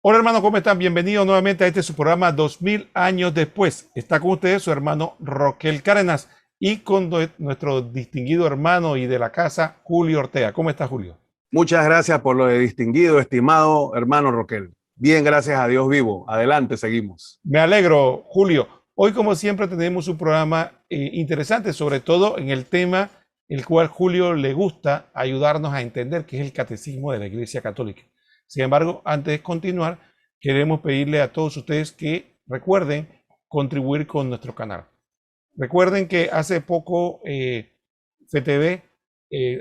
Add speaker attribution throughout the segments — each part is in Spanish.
Speaker 1: Hola hermano, ¿cómo están? Bienvenidos nuevamente a este su programa 2000 años después. Está con ustedes su hermano Roquel Cárdenas y con nuestro distinguido hermano y de la casa, Julio Ortega. ¿Cómo está Julio?
Speaker 2: Muchas gracias por lo de distinguido, estimado hermano Roquel. Bien, gracias a Dios vivo. Adelante, seguimos.
Speaker 1: Me alegro, Julio. Hoy, como siempre, tenemos un programa interesante, sobre todo en el tema el cual Julio le gusta ayudarnos a entender, que es el catecismo de la Iglesia Católica. Sin embargo, antes de continuar, queremos pedirle a todos ustedes que recuerden contribuir con nuestro canal. Recuerden que hace poco FTV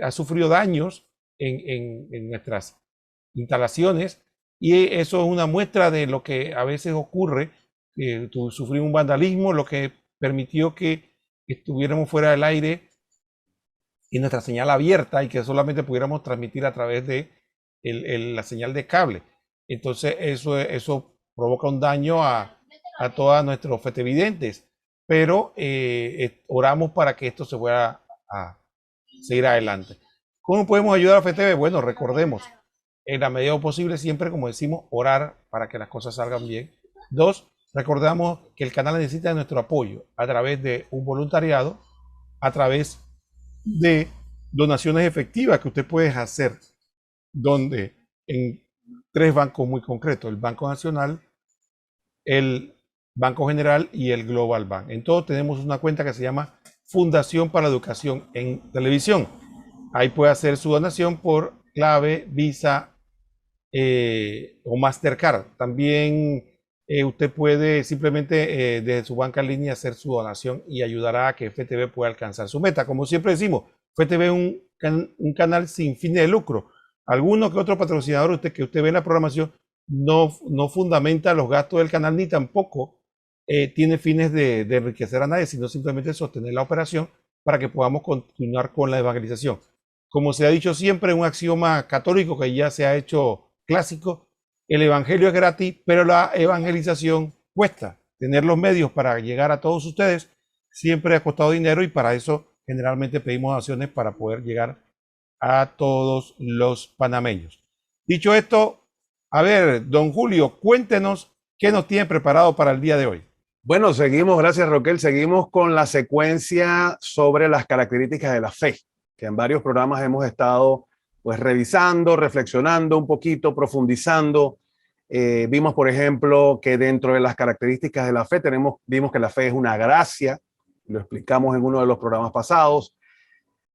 Speaker 1: ha sufrido daños en nuestras instalaciones y eso es una muestra de lo que a veces ocurre. Sufrimos un vandalismo, lo que permitió que estuviéramos fuera del aire y nuestra señal abierta y que solamente pudiéramos transmitir a través de la señal de cable. Entonces eso provoca un daño a todos nuestros fetevidentes, pero oramos para que esto se pueda a seguir adelante. ¿Cómo podemos ayudar a FTV? Bueno, recordemos, en la medida posible siempre, como decimos, orar para que las cosas salgan bien. Dos, recordamos que el canal necesita nuestro apoyo a través de un voluntariado, a través de donaciones efectivas que usted puede hacer, donde en tres bancos muy concretos: el Banco Nacional, el Banco General y el Global Bank. En todo tenemos una cuenta que se llama Fundación para la Educación en Televisión. Ahí puede hacer su donación por clave, Visa o Mastercard. También usted puede simplemente desde su banca en línea hacer su donación y ayudará a que FTV pueda alcanzar su meta. Como siempre decimos, FTV es un canal sin fines de lucro. Alguno que otro patrocinador que usted ve en la programación no fundamenta los gastos del canal ni tampoco tiene fines de enriquecer a nadie, sino simplemente sostener la operación para que podamos continuar con la evangelización. Como se ha dicho siempre, un axioma católico que ya se ha hecho clásico: el evangelio es gratis, pero la evangelización cuesta. Tener los medios para llegar a todos ustedes siempre ha costado dinero y para eso generalmente pedimos donaciones para poder llegar a todos los panameños. Dicho esto, a ver, don Julio, cuéntenos qué nos tiene preparado para el día de hoy.
Speaker 2: Bueno, seguimos, gracias Roquel. Seguimos con la secuencia sobre las características de la fe, que en varios programas hemos estado pues revisando, reflexionando un poquito, profundizando. Vimos, por ejemplo, que dentro de las características de la fe vimos que la fe es una gracia, lo explicamos en uno de los programas pasados.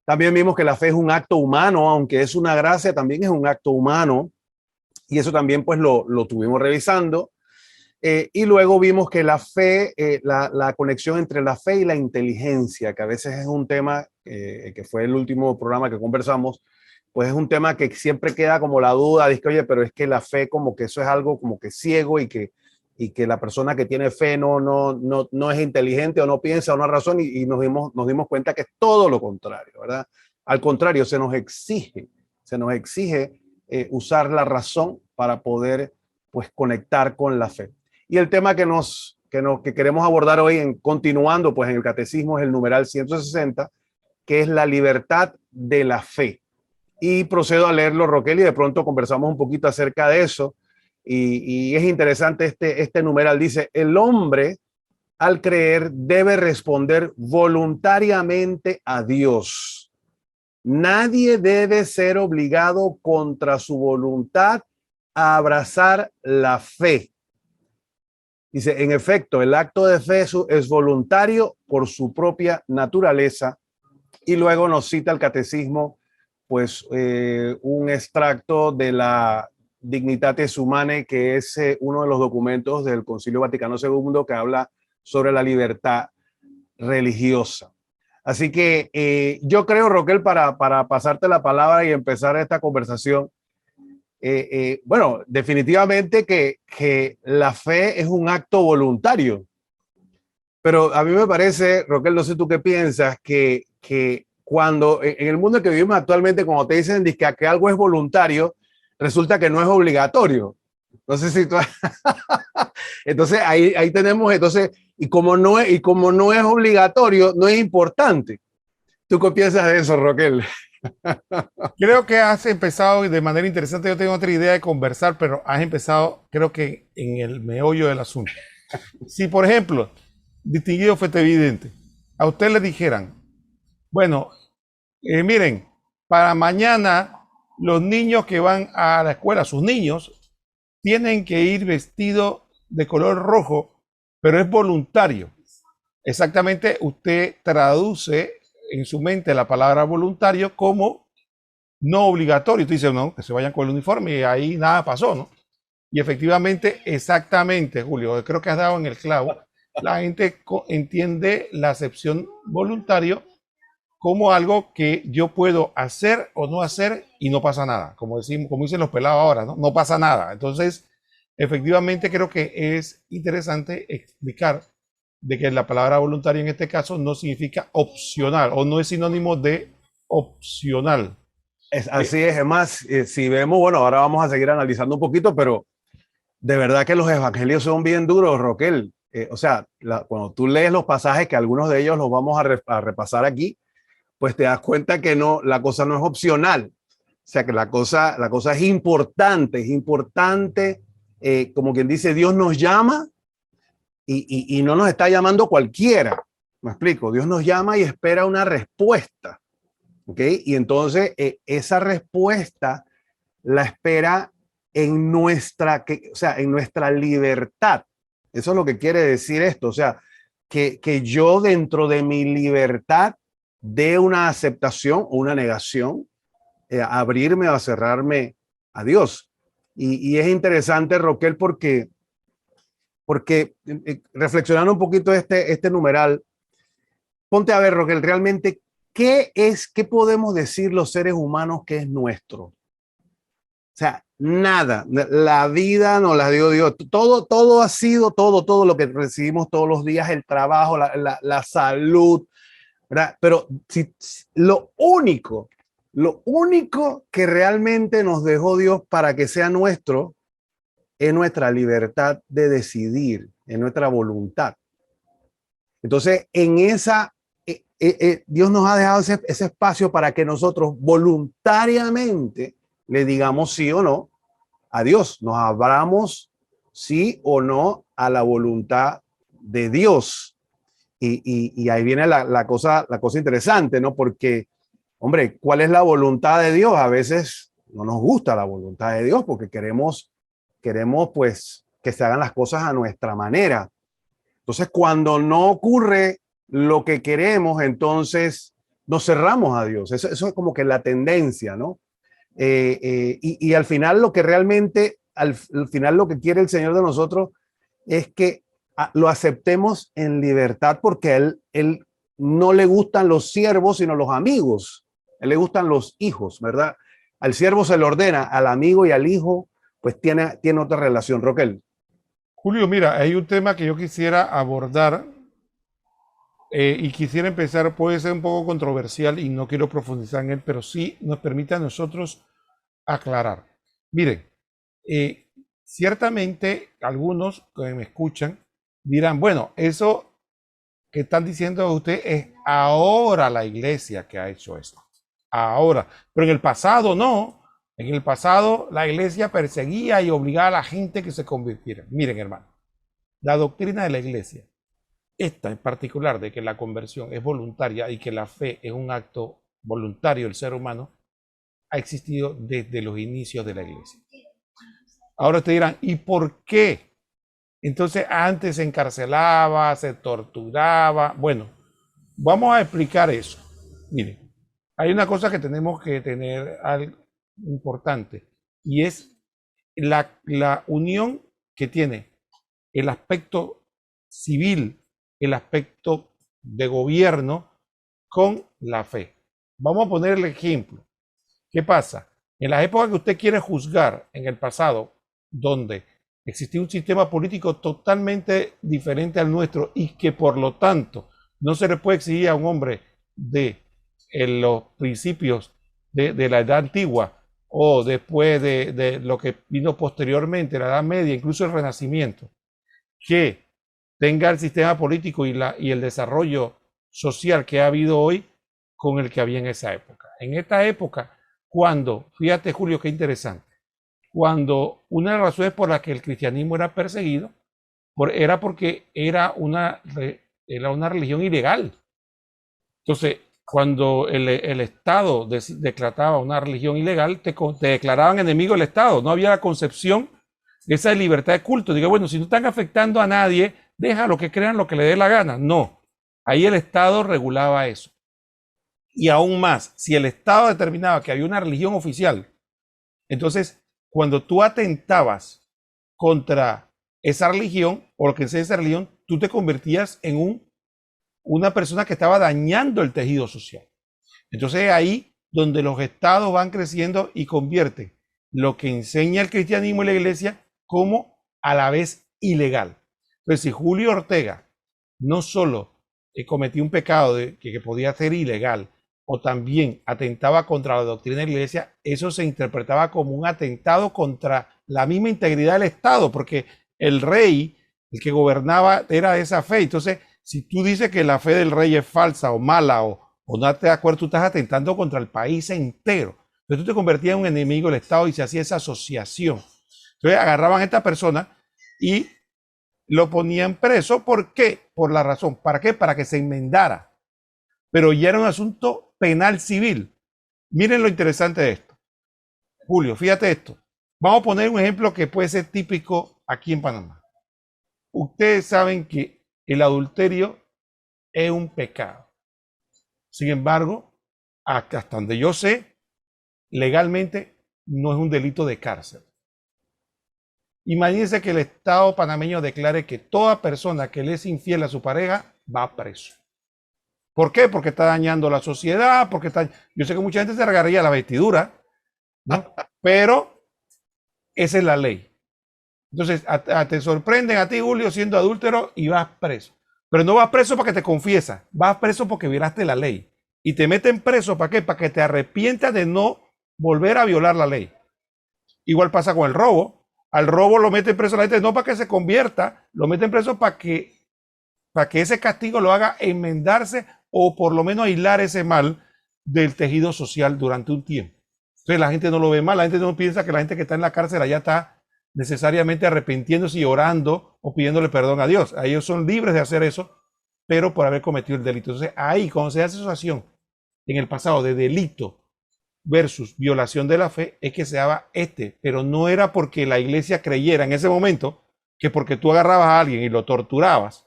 Speaker 2: También vimos que la fe es un acto humano, aunque es una gracia, también es un acto humano, y eso también pues lo tuvimos revisando. Y luego vimos que la fe, la conexión entre la fe y la inteligencia, que a veces es un tema que fue el último programa que conversamos, pues es un tema que siempre queda como la duda, dice, oye, pero es que la fe como que eso es algo como que ciego y que la persona que tiene fe no es inteligente o no piensa o no razón, y nos dimos cuenta que es todo lo contrario, ¿verdad? Al contrario, se nos exige usar la razón para poder pues conectar con la fe. Y el tema que queremos abordar hoy, continuando pues en el catecismo, es el numeral 160, que es la libertad de la fe. Y procedo a leerlo, Roquel, y de pronto conversamos un poquito acerca de eso. Y es interesante este numeral. Dice: el hombre al creer debe responder voluntariamente a Dios. Nadie debe ser obligado contra su voluntad a abrazar la fe. Dice, en efecto, el acto de fe es voluntario por su propia naturaleza. Y luego nos cita el catecismo, pues un extracto de la Dignitatis Humanae, que es uno de los documentos del Concilio Vaticano II que habla sobre la libertad religiosa. Así que yo creo, Roquel, para pasarte la palabra y empezar esta conversación, bueno, definitivamente que la fe es un acto voluntario, pero a mí me parece, Roquel, no sé tú qué piensas, que cuando en el mundo que vivimos actualmente, cuando te dicen que algo es voluntario, resulta que no es obligatorio. No sé si tú... Entonces ahí tenemos, entonces, y como no es obligatorio, no es importante. ¿Tú qué piensas de eso, Roquel?
Speaker 1: Creo que has empezado de manera interesante. Yo tengo otra idea de conversar, pero has empezado, creo que en el meollo del asunto. Si, por ejemplo, distinguido evidente, a usted le dijeran, bueno, miren, para mañana los niños que van a la escuela, sus niños, tienen que ir vestidos de color rojo, pero es voluntario. Exactamente, usted traduce en su mente la palabra voluntario como no obligatorio. Usted dice, no, que se vayan con el uniforme y ahí nada pasó, ¿no? Y efectivamente, exactamente, Julio, creo que has dado en el clavo. La gente entiende la acepción voluntario como algo que yo puedo hacer o no hacer y no pasa nada. Como decimos, como dicen los pelados ahora, ¿no? No pasa nada. Entonces, efectivamente creo que es interesante explicar de que la palabra voluntario en este caso no significa opcional o no es sinónimo de opcional.
Speaker 2: Así es más, si vemos, bueno, ahora vamos a seguir analizando un poquito, pero de verdad que los evangelios son bien duros, Roquel. O sea, cuando tú lees los pasajes, que algunos de ellos los vamos a repasar aquí, pues te das cuenta que no, la cosa no es opcional. O sea, que la cosa es importante, como quien dice, Dios nos llama y no nos está llamando cualquiera. Me explico, Dios nos llama y espera una respuesta. ¿Ok? Y entonces esa respuesta la espera en o sea, en nuestra libertad. Eso es lo que quiere decir esto. O sea, que yo dentro de mi libertad dé una aceptación o una negación, abrirme o cerrarme a Dios. Y es interesante, Roquel, porque reflexionando un poquito este numeral, ponte a ver, Roquel, realmente, ¿qué podemos decir los seres humanos que es nuestro? O sea, nada, la vida nos la dio Dios, todo ha sido, todo lo que recibimos todos los días, el trabajo, la salud, ¿verdad? Pero lo único que realmente nos dejó Dios para que sea nuestro es nuestra libertad de decidir, en nuestra voluntad. Entonces, Dios nos ha dejado ese espacio para que nosotros voluntariamente le digamos sí o no a Dios, nos abramos sí o no a la voluntad de Dios. Y ahí viene la cosa interesante, ¿no? Porque, hombre, ¿cuál es la voluntad de Dios? A veces no nos gusta la voluntad de Dios porque queremos pues que se hagan las cosas a nuestra manera. Entonces, cuando no ocurre lo que queremos, entonces nos cerramos a Dios. Eso es como que la tendencia, ¿no? Y al final lo que realmente, al final lo que quiere el Señor de nosotros es que lo aceptemos en libertad porque él no le gustan los siervos, sino los amigos. A él le gustan los hijos, ¿verdad? Al siervo se le ordena, al amigo y al hijo, pues tiene otra relación. Roquel.
Speaker 1: Julio, mira, hay un tema que yo quisiera abordar y quisiera empezar, puede ser un poco controversial y no quiero profundizar en él, pero sí nos permite a nosotros aclarar. Miren, ciertamente algunos que me escuchan dirán, bueno, eso que están diciendo usted es ahora la iglesia que ha hecho esto. Ahora, pero en el pasado no. En el pasado la iglesia perseguía y obligaba a la gente que se convirtiera. Miren, hermano, la doctrina de la iglesia, esta en particular de que la conversión es voluntaria y que la fe es un acto voluntario del ser humano, ha existido desde los inicios de la iglesia. Ahora te dirán, ¿y por qué? Entonces antes se encarcelaba, se torturaba. Bueno, vamos a explicar eso. Miren, hay una cosa que tenemos que tener algo importante y es la unión que tiene el aspecto civil, el aspecto de gobierno con la fe. Vamos a poner el ejemplo. ¿Qué pasa? En las épocas que usted quiere juzgar en el pasado, donde existía un sistema político totalmente diferente al nuestro y que por lo tanto no se le puede exigir a un hombre de los principios de la edad antigua o después de lo que vino posteriormente, la Edad Media, incluso el Renacimiento, que tenga el sistema político y el desarrollo social que ha habido hoy con el que había en esa época. En esta época, cuando, fíjate Julio, qué interesante, cuando una de las razones por las que el cristianismo era perseguido era porque era una religión ilegal. Entonces, cuando el Estado declaraba una religión ilegal, te declaraban enemigo del Estado. No había la concepción de esa libertad de culto. Digo, bueno, si no están afectando a nadie, déjalo que crean lo que le dé la gana. No, ahí el Estado regulaba eso. Y aún más, si el Estado determinaba que había una religión oficial, entonces, cuando tú atentabas contra esa religión o lo que enseña esa religión, tú te convertías en una persona que estaba dañando el tejido social. Entonces ahí donde los estados van creciendo y convierten lo que enseña el cristianismo y la iglesia como a la vez ilegal. Entonces si Julio Ortega no solo cometió un pecado que podía ser ilegal, o también atentaba contra la doctrina de la iglesia, eso se interpretaba como un atentado contra la misma integridad del Estado, porque el rey, el que gobernaba, era de esa fe. Entonces, si tú dices que la fe del rey es falsa o mala o no te de acuerdo, tú estás atentando contra el país entero. Entonces tú te convertías en un enemigo del Estado y se hacía esa asociación. Entonces agarraban a esta persona y lo ponían preso. ¿Por qué? Por la razón. ¿Para qué? Para que se enmendara. Pero ya era un asunto penal civil. Miren lo interesante de esto. Julio, fíjate esto. Vamos a poner un ejemplo que puede ser típico aquí en Panamá. Ustedes saben que el adulterio es un pecado. Sin embargo, hasta donde yo sé, legalmente no es un delito de cárcel. Imagínense que el Estado panameño declare que toda persona que le es infiel a su pareja va preso. ¿Por qué? Porque está dañando la sociedad, porque está... Yo sé que mucha gente se regaría la vestidura, ¿no? Pero esa es la ley. Entonces, te sorprenden a ti, Julio, siendo adúltero y vas preso. Pero no vas preso porque te confiesas, vas preso porque violaste la ley. Y te meten preso, ¿para qué? Para que te arrepientas de no volver a violar la ley. Igual pasa con el robo. Al robo lo meten preso la gente, no para que se convierta, lo meten preso para que ese castigo lo haga enmendarse o por lo menos aislar ese mal del tejido social durante un tiempo. Entonces la gente no lo ve mal, la gente no piensa que la gente que está en la cárcel allá está necesariamente arrepintiéndose y orando o pidiéndole perdón a Dios. A ellos son libres de hacer eso, pero por haber cometido el delito. Entonces ahí, cuando se hace asociación en el pasado de delito versus violación de la fe, es que se daba pero no era porque la iglesia creyera en ese momento que porque tú agarrabas a alguien y lo torturabas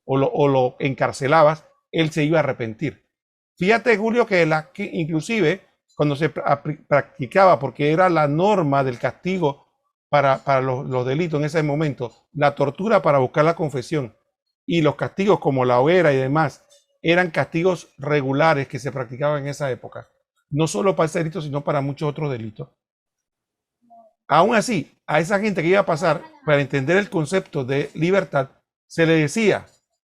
Speaker 1: o lo encarcelabas, él se iba a arrepentir. Fíjate, Julio, que inclusive cuando se practicaba, porque era la norma del castigo para los delitos en ese momento, la tortura para buscar la confesión y los castigos como la hoguera y demás, eran castigos regulares que se practicaban en esa época. No solo para ese delito, sino para muchos otros delitos. Aún así, a esa gente que iba a pasar, para entender el concepto de libertad, se le decía,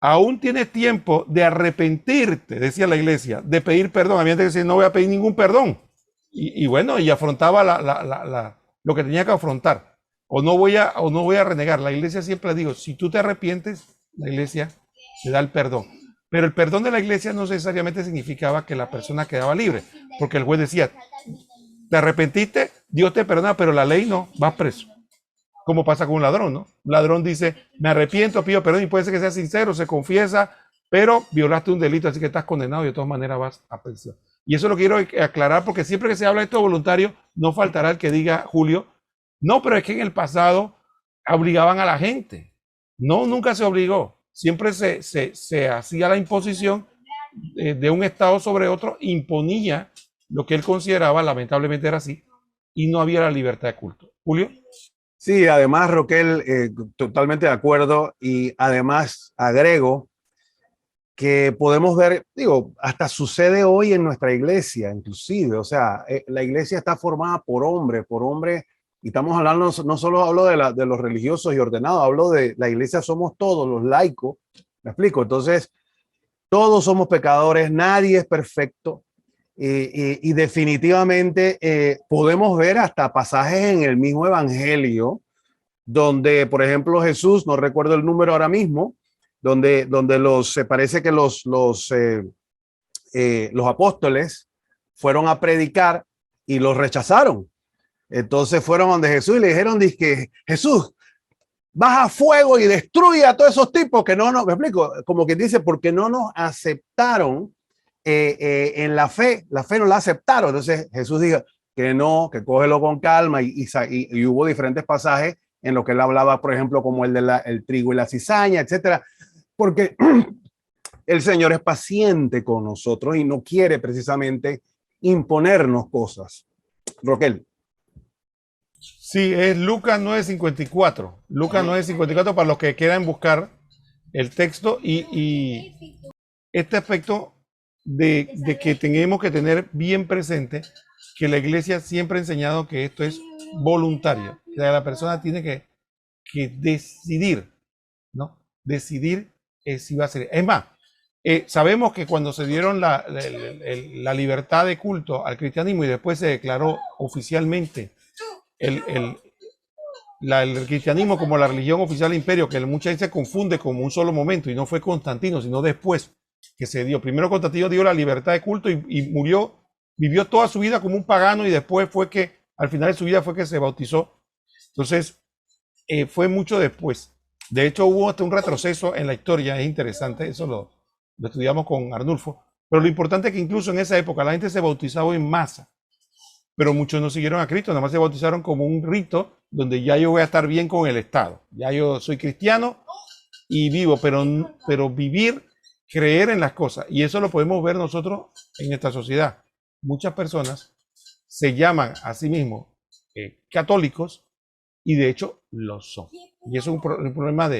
Speaker 1: aún tienes tiempo de arrepentirte, decía la iglesia, de pedir perdón. Había gente que decía, no voy a pedir ningún perdón. Y bueno, y afrontaba lo que tenía que afrontar. O no voy a renegar. La iglesia siempre digo, si tú te arrepientes, la iglesia te da el perdón. Pero el perdón de la iglesia no necesariamente significaba que la persona quedaba libre, porque el juez decía, te arrepentiste, Dios te perdona, pero la ley no, vas preso. Como pasa con un ladrón, ¿no? Un ladrón dice, me arrepiento, pido perdón, y puede ser que sea sincero, se confiesa, pero violaste un delito, así que estás condenado y de todas maneras vas a prisión. Y eso lo quiero aclarar porque siempre que se habla de esto voluntario, no faltará el que diga, Julio, no, pero es que en el pasado obligaban a la gente. No, nunca se obligó. Siempre se hacía la imposición de un Estado sobre otro, imponía lo que él consideraba, lamentablemente era así, y no había la libertad de culto. Julio.
Speaker 2: Sí, además, Roquel, totalmente de acuerdo. Y además agrego que podemos ver, digo, hasta sucede hoy en nuestra iglesia, inclusive. O sea, la iglesia está formada por hombres, y estamos hablando, no solo hablo de los religiosos y ordenados, hablo de la iglesia, somos todos los laicos. ¿Me explico? Entonces, todos somos pecadores, nadie es perfecto. Y definitivamente podemos ver hasta pasajes en el mismo evangelio donde, por ejemplo, Jesús, no recuerdo el número ahora mismo, donde se parece que los apóstoles fueron a predicar y los rechazaron. Entonces fueron donde Jesús y le dijeron, que Jesús, baja fuego y destruye a todos esos tipos que no, me explico, como que dice, porque no nos aceptaron en la fe no la aceptaron. Entonces Jesús dijo que no, que cógelo con calma y hubo diferentes pasajes en lo que él hablaba, por ejemplo, como el de el trigo y la cizaña, etcétera, porque el Señor es paciente con nosotros y no quiere precisamente imponernos cosas. Roquel.
Speaker 1: Sí, es Lucas 9:54. Lucas 9:54 para los que quieran buscar el texto y este aspecto de que tenemos que tener bien presente que la iglesia siempre ha enseñado que esto es voluntario. O sea, la persona tiene que decidir, ¿no? Decidir si va a ser. Es más, sabemos que cuando se dieron la libertad de culto al cristianismo y después se declaró oficialmente el cristianismo como la religión oficial del imperio, que mucha gente se confunde como un solo momento, y no fue Constantino, sino después que se dio. Primero Constantino dio la libertad de culto y murió, vivió toda su vida como un pagano, y después fue que, al final de su vida fue que se bautizó. Entonces, fue mucho después. De hecho, hubo hasta un retroceso en la historia, es interesante, eso lo estudiamos con Arnulfo, pero lo importante es que incluso en esa época la gente se bautizaba en masa, pero muchos no siguieron a Cristo, nada más se bautizaron como un rito donde ya yo voy a estar bien con el Estado, ya yo soy cristiano y vivo, pero vivir, creer en las cosas, y eso lo podemos ver nosotros en esta sociedad. Muchas personas se llaman a sí mismos católicos y de hecho lo son, y eso es un problema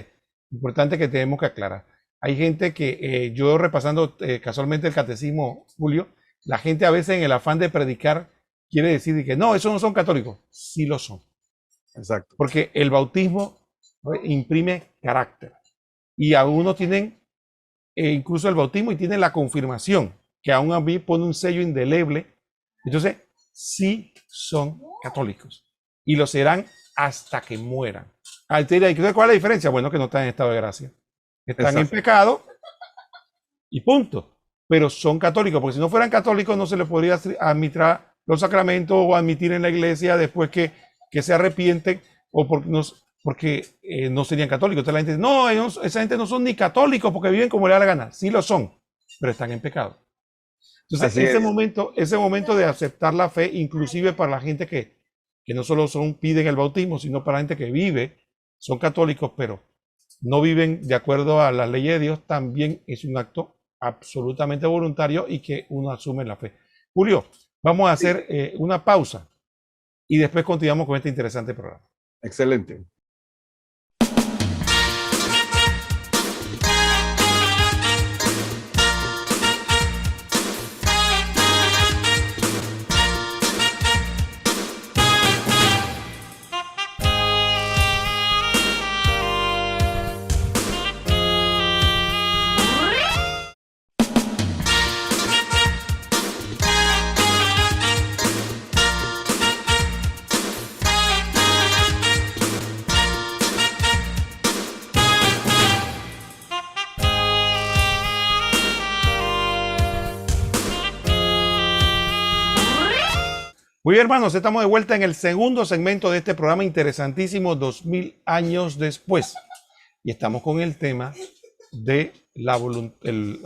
Speaker 1: importante que tenemos que aclarar. Hay gente que, yo repasando casualmente el catecismo, Julio, la gente a veces en el afán de predicar quiere decir que no, esos no son católicos. Sí lo son.
Speaker 2: Exacto.
Speaker 1: Porque el bautismo imprime carácter. Y algunos tienen incluso el bautismo y tienen la confirmación, que aún a mí pone un sello indeleble. Entonces, sí son católicos. Y lo serán hasta que mueran. ¿Cuál es la diferencia? Bueno, que no están en estado de gracia. Están en pecado y punto. Pero son católicos, porque si no fueran católicos no se les podría administrar los sacramentos o admitir en la iglesia después que se arrepienten o porque no serían católicos. Entonces la gente dice, no, esa gente no son ni católicos porque viven como le da la gana. Sí lo son, pero están en pecado. Entonces ese momento de aceptar la fe, inclusive para la gente que no solo piden el bautismo, sino para la gente que vive, son católicos, pero no viven de acuerdo a las leyes de Dios, también es un acto absolutamente voluntario y que uno asume la fe. Julio, vamos a hacer una pausa y después continuamos con este interesante programa.
Speaker 2: Excelente.
Speaker 1: Muy bien, hermanos, estamos de vuelta en el segundo segmento de este programa interesantísimo, 2000 años después. Y estamos con el tema de el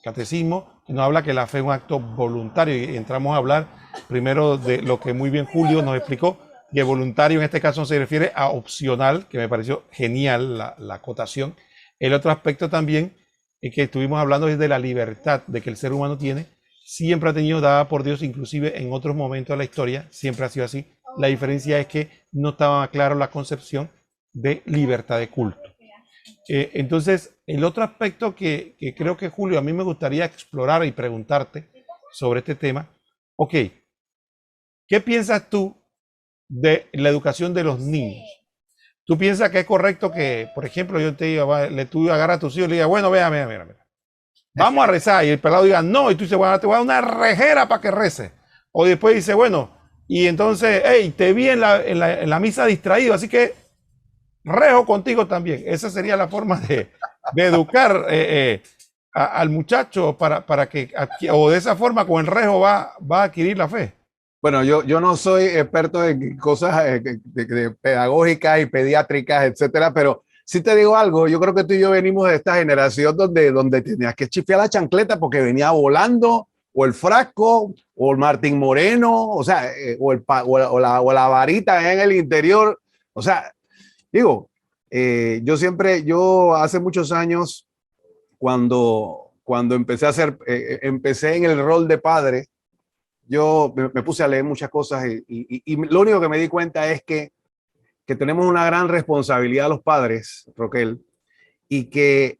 Speaker 1: catecismo, que nos habla que la fe es un acto voluntario. Y entramos a hablar primero de lo que muy bien Julio nos explicó, que voluntario en este caso se refiere a opcional, que me pareció genial la acotación. El otro aspecto también que estuvimos hablando es de la libertad de que el ser humano tiene. Siempre ha tenido dada por Dios, inclusive en otros momentos de la historia, siempre ha sido así. La diferencia es que no estaba clara la concepción de libertad de culto. Entonces, el otro aspecto que creo que, Julio, a mí me gustaría explorar y preguntarte sobre este tema. Ok, ¿qué piensas tú de la educación de los niños? ¿Tú piensas que es correcto que, por ejemplo, yo te diga, tú agarras a tus hijos y le digas, bueno, mira. Vamos a rezar, y el pelado diga no, y tú dices, bueno, te voy a dar una rejera para que rece. O después dice, bueno, y entonces, hey, te vi en la misa distraído, así que rejo contigo también. Esa sería la forma de educar al muchacho para que, o de esa forma con el rejo va a adquirir la fe?
Speaker 2: Bueno, yo no soy experto en cosas de pedagógicas y pediátricas, etcétera, pero sí te digo algo, yo creo que tú y yo venimos de esta generación donde tenías que chiflar la chancleta porque venía volando, o el frasco, o el Martín Moreno, o sea, o la varita en el interior. O sea, digo, yo hace muchos años, cuando empecé en el rol de padre, yo me puse a leer muchas cosas y lo único que me di cuenta es que tenemos una gran responsabilidad los padres, Roquel, y que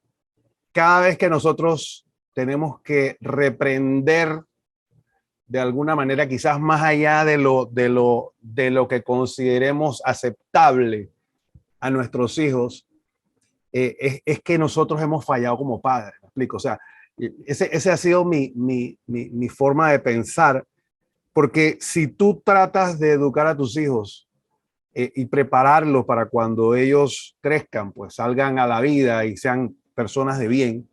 Speaker 2: cada vez que nosotros tenemos que reprender de alguna manera, quizás más allá de lo que consideremos aceptable a nuestros hijos, es que nosotros hemos fallado como padres. ¿Me explico? O sea, ese ha sido mi forma de pensar, porque si tú tratas de educar a tus hijos y prepararlos para cuando ellos crezcan, pues salgan a la vida y sean personas de bien,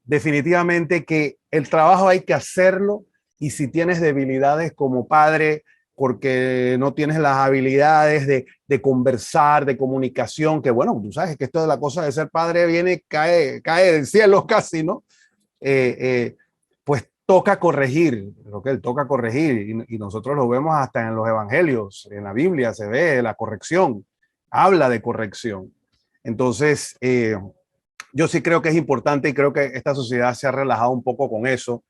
Speaker 2: definitivamente que el trabajo hay que hacerlo. Y si tienes debilidades como padre, porque no tienes las habilidades de conversar, de comunicación, que bueno, tú sabes que esto de la cosa de ser padre cae del cielo casi, ¿no? Pues toca corregir, lo que él toca corregir, y nosotros lo vemos hasta en los evangelios, en la Biblia se ve la corrección, habla de corrección. Entonces, yo sí creo que es importante y creo que esta sociedad se ha relajado un poco con eso,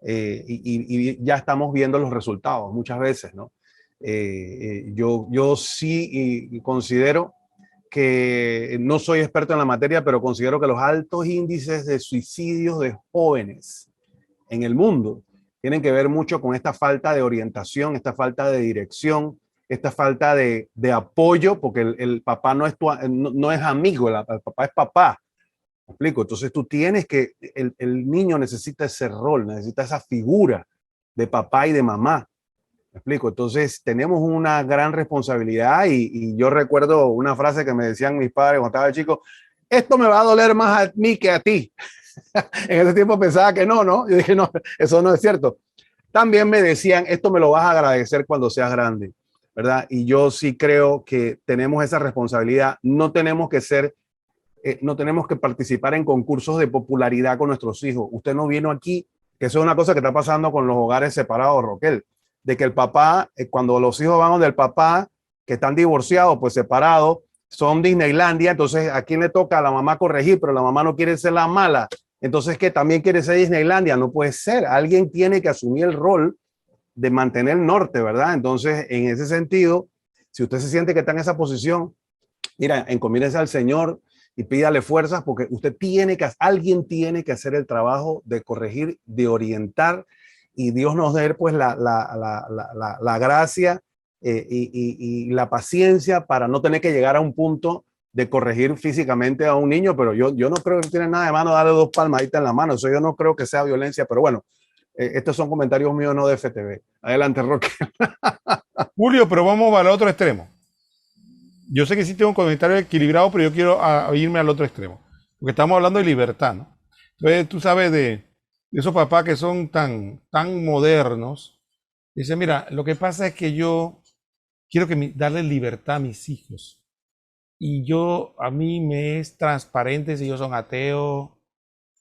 Speaker 2: y ya estamos viendo los resultados muchas veces, ¿no? Yo sí y considero que no soy experto en la materia, pero considero que los altos índices de suicidios de jóvenes en el mundo tienen que ver mucho con esta falta de orientación, esta falta de dirección, esta falta de apoyo, porque el papá no es amigo, el papá es papá. ¿Me explico? Entonces tú tienes que, el niño necesita ese rol, necesita esa figura de papá y de mamá. ¿Me explico? Entonces tenemos una gran responsabilidad y yo recuerdo una frase que me decían mis padres cuando estaba chico: esto me va a doler más a mí que a ti. En ese tiempo pensaba que no. Yo dije, no, eso no es cierto. También me decían, esto me lo vas a agradecer cuando seas grande, ¿verdad? Y yo sí creo que tenemos esa responsabilidad. No tenemos que participar en concursos de popularidad con nuestros hijos. Usted no vino aquí, que eso es una cosa que está pasando con los hogares separados, Roquel, de que el papá, cuando los hijos van del papá, que están divorciados, pues separados, son Disneylandia, entonces ¿a quién le toca? A la mamá corregir, pero la mamá no quiere ser la mala. Entonces, ¿qué también quiere ser Disneylandia? No puede ser. Alguien tiene que asumir el rol de mantener el norte, ¿verdad? Entonces, en ese sentido, si usted se siente que está en esa posición, mira, encomiéndese al Señor y pídale fuerzas, porque alguien tiene que hacer el trabajo de corregir, de orientar, y Dios nos dé pues la gracia y la paciencia para no tener que llegar a un punto de corregir físicamente a un niño. Pero yo no creo que tiene nada de malo darle 2 palmaditas en la mano. Eso yo no creo que sea violencia, pero bueno, estos son comentarios míos, no de FTV. Adelante, Roque.
Speaker 1: Julio, pero vamos al otro extremo. Yo sé que sí tengo un comentario equilibrado, pero yo quiero irme al otro extremo, porque estamos hablando de libertad, ¿no? Entonces, tú sabes de esos papás que son tan modernos. Dice, mira, lo que pasa es que yo quiero darle libertad a mis hijos. Y a mí me es transparente si ellos son ateos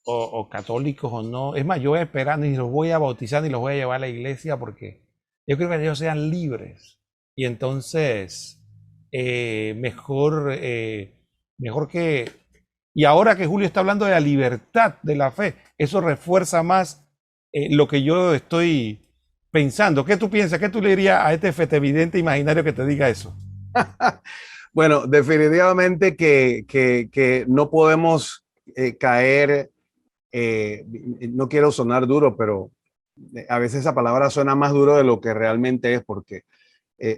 Speaker 1: o católicos o no. Es más, yo voy a esperar, ni los voy a bautizar ni los voy a llevar a la iglesia, porque yo creo que ellos sean libres. Y entonces, mejor que... Y ahora que Julio está hablando de la libertad de la fe, eso refuerza más lo que yo estoy pensando. ¿Qué tú piensas? ¿Qué tú le dirías a este fetevidente imaginario que te diga eso?
Speaker 2: Bueno, definitivamente que no podemos caer, no quiero sonar duro, pero a veces esa palabra suena más duro de lo que realmente es, porque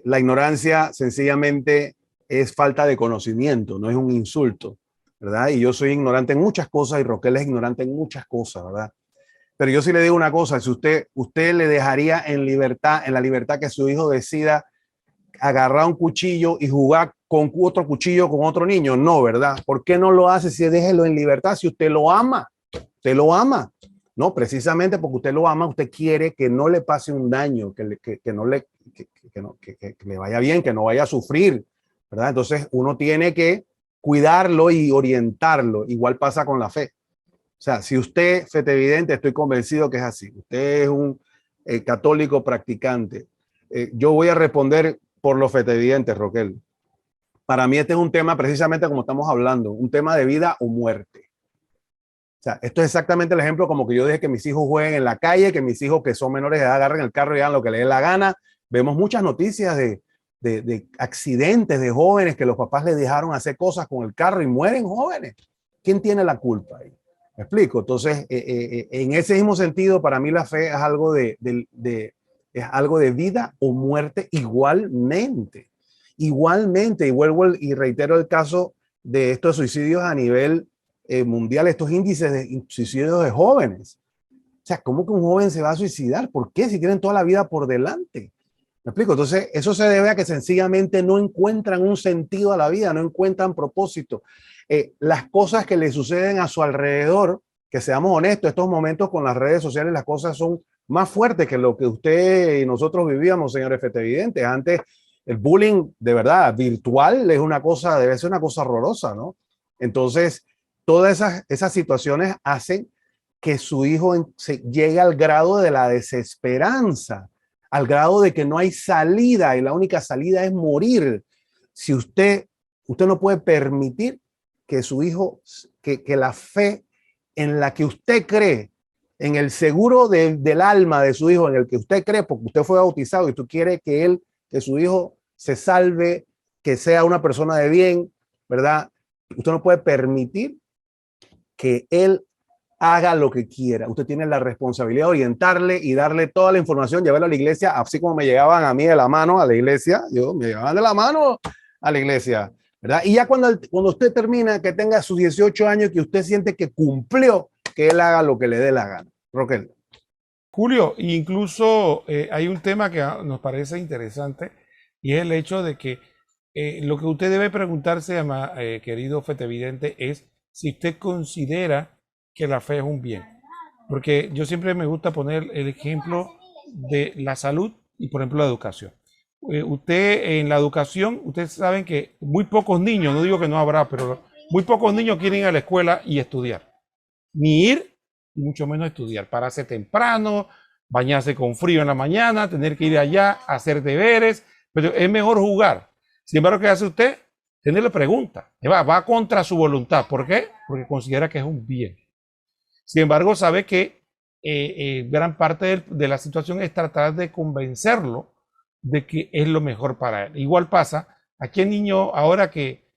Speaker 2: la ignorancia sencillamente es falta de conocimiento, no es un insulto, ¿verdad? Y yo soy ignorante en muchas cosas y Roquel es ignorante en muchas cosas, ¿verdad? Pero yo sí le digo una cosa: si usted le dejaría en la libertad que su hijo decida agarrar un cuchillo y jugar con otro cuchillo con otro niño? No, ¿verdad? ¿Por qué no lo hace? Si déjelo en libertad, si usted lo ama. usted lo ama. No, precisamente porque usted lo ama, usted quiere que no le pase un daño, que le vaya bien, que no vaya a sufrir, ¿verdad? Entonces uno tiene que cuidarlo y orientarlo. Igual pasa con la fe. O sea, si usted, fetevidente, estoy convencido que es así. Usted es un católico practicante. Yo voy a responder por los fetevidentes, Roquel. Para mí este es un tema precisamente como estamos hablando, un tema de vida o muerte. O sea, esto es exactamente el ejemplo como que yo dije que mis hijos jueguen en la calle, que mis hijos que son menores de edad agarren el carro y hagan lo que les dé la gana. Vemos muchas noticias de accidentes de jóvenes que los papás les dejaron hacer cosas con el carro y mueren jóvenes. ¿Quién tiene la culpa ahí? ¿Me explico? Entonces, en ese mismo sentido, para mí la fe es algo es algo de vida o muerte igualmente. Igualmente, y vuelvo y reitero el caso de estos suicidios a nivel mundial, estos índices de suicidios de jóvenes. O sea, ¿cómo que un joven se va a suicidar? ¿Por qué? Si tienen toda la vida por delante. ¿Me explico? Entonces, eso se debe a que sencillamente no encuentran un sentido a la vida, no encuentran propósito. Las cosas que le suceden a su alrededor, que seamos honestos, estos momentos con las redes sociales, las cosas son más fuertes que lo que usted y nosotros vivíamos, señores fetevidentes. Antes, el bullying de verdad virtual es una cosa, debe ser una cosa horrorosa, ¿no? Entonces, todas esas situaciones hacen que su hijo llegue al grado de la desesperanza, al grado de que no hay salida y la única salida es morir. Si usted no puede permitir que su hijo, que la fe en la que usted cree, en el seguro del alma de su hijo, en el que usted cree, porque usted fue bautizado y tú quieres que su hijo se salve, que sea una persona de bien, ¿verdad? Usted no puede permitir que él haga lo que quiera. Usted tiene la responsabilidad de orientarle y darle toda la información, llevarlo a la iglesia, así como me llegaban a mí de la mano a la iglesia, me llevaban de la mano a la iglesia, ¿verdad? Y ya cuando usted termina, que tenga sus 18 años, que usted siente que cumplió, que él haga lo que le dé la gana. Roquel.
Speaker 1: Julio, incluso hay un tema que nos parece interesante y es el hecho de que lo que usted debe preguntarse, querido fetevidente, es si usted considera que la fe es un bien. Porque yo siempre me gusta poner el ejemplo de la salud y, por ejemplo, la educación. Usted en la educación, ustedes saben que muy pocos niños, no digo que no habrá, pero muy pocos niños quieren ir a la escuela y estudiar. Ni ir, y mucho menos estudiar. Pararse temprano, bañarse con frío en la mañana, tener que ir allá, hacer deberes, pero es mejor jugar. Sin embargo, ¿qué hace usted? Tenerle pregunta. Va contra su voluntad. ¿Por qué? Porque considera que es un bien. Sin embargo, sabe que gran parte de la situación es tratar de convencerlo de que es lo mejor para él. Igual pasa, aquí el niño, ahora que